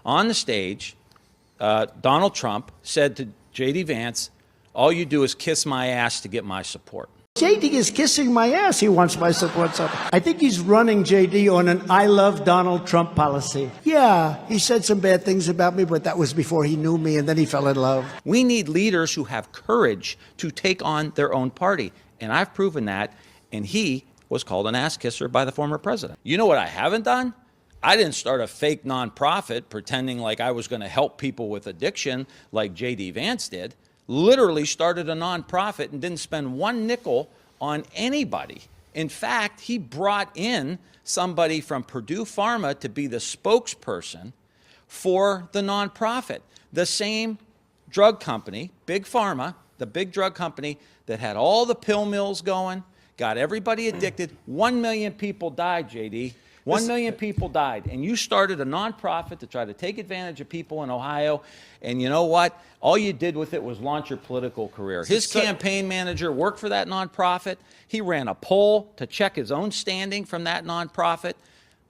On the stage, Donald Trump said to J.D. Vance, all you do is kiss my ass to get my support. JD is kissing my ass. He wants my support. I think he's running JD on an I love Donald Trump policy. Yeah, he said some bad things about me, but that was before he knew me, and then he fell in love. We need leaders who have courage to take on their own party. And I've proven that, and he was called an ass kisser by the former president. You know what I haven't done? I didn't start a fake nonprofit pretending like I was going to help people with addiction like J.D. Vance did. Literally started a nonprofit and didn't spend one nickel on anybody. In fact, he brought in somebody from Purdue Pharma to be the spokesperson for the nonprofit. The same drug company, Big Pharma, the big drug company that had all the pill mills going, got everybody addicted. 1 million people died, JD. 1 million people died, and you started a nonprofit to try to take advantage of people in Ohio, and you know what? All you did with it was launch your political career. His campaign manager worked for that nonprofit. He ran a poll to check his own standing from that nonprofit.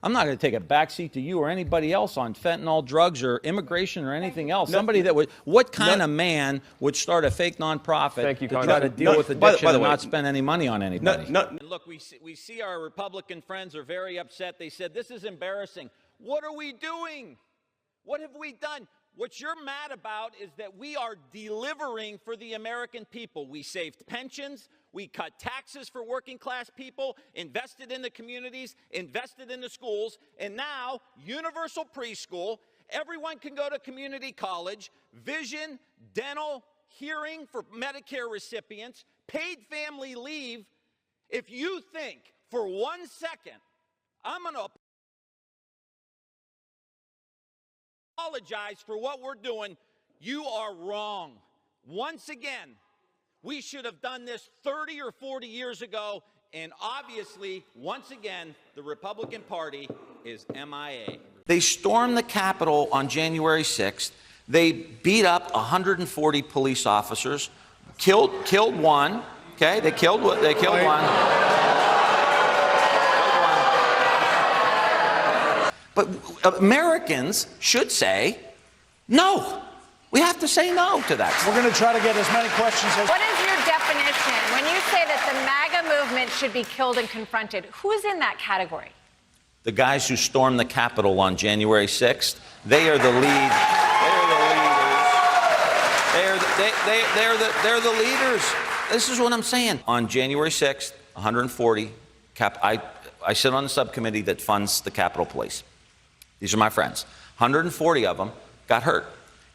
I'm not going to take a backseat to you or anybody else on fentanyl, drugs, or immigration or anything else. Somebody that would, what kind of man would start a fake nonprofit to try to deal with addiction and not spend any money on anybody? Look, we see our Republican friends are very upset. They said, this is embarrassing. What are we doing? What have we done? What you're mad about is that we are delivering for the American people. We saved pensions. We cut taxes for working class people, invested in the communities, invested in the schools, and now universal preschool. Everyone can go to community college, vision, dental, hearing for Medicare recipients, paid family leave. If you think for 1 second I'm going to apologize for what we're doing, you are wrong. Once again, we should have done this 30 or 40 years ago, and obviously, once again, the Republican Party is MIA. They stormed the Capitol on January 6th. They beat up 140 police officers, killed one. Okay, they killed one. But Americans should say no. We have to say no to that. We're going to try to get as many questions as... What is your definition? When you say that the MAGA movement should be killed and confronted, who's in that category? The guys who stormed the Capitol on January 6th, they are the lead. They're the leaders. This is what I'm saying. On January 6th, 140, I sit on the subcommittee that funds the Capitol Police. These are my friends. 140 of them got hurt.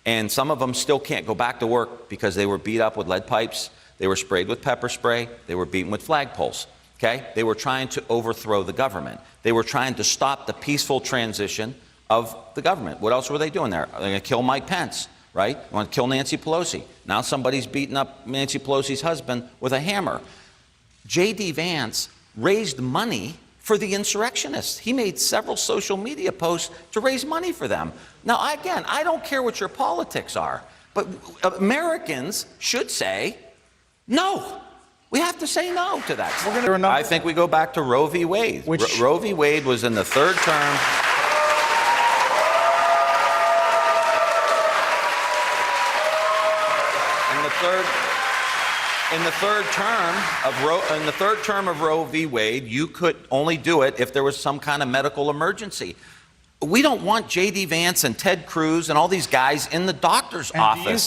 And some of them still can't go back to work because they were beat up with lead pipes, they were sprayed with pepper spray, they were beaten with flagpoles, okay? They were trying to overthrow the government. They were trying to stop the peaceful transition of the government. What else were they doing there? They're going to kill Mike Pence, right? They want to kill Nancy Pelosi. Now somebody's beating up Nancy Pelosi's husband with a hammer. J.D. Vance raised money for the insurrectionists. He made several social media posts to raise money for them. Now, again, I don't care what your politics are, but Americans should say no. We have to say no to that. I think we go back to Roe v. Wade. Roe v. Wade was in the third term. In the third term of Roe v. Wade, you could only do it if there was some kind of medical emergency. We don't want J.D. Vance and Ted Cruz and all these guys in the doctor's office.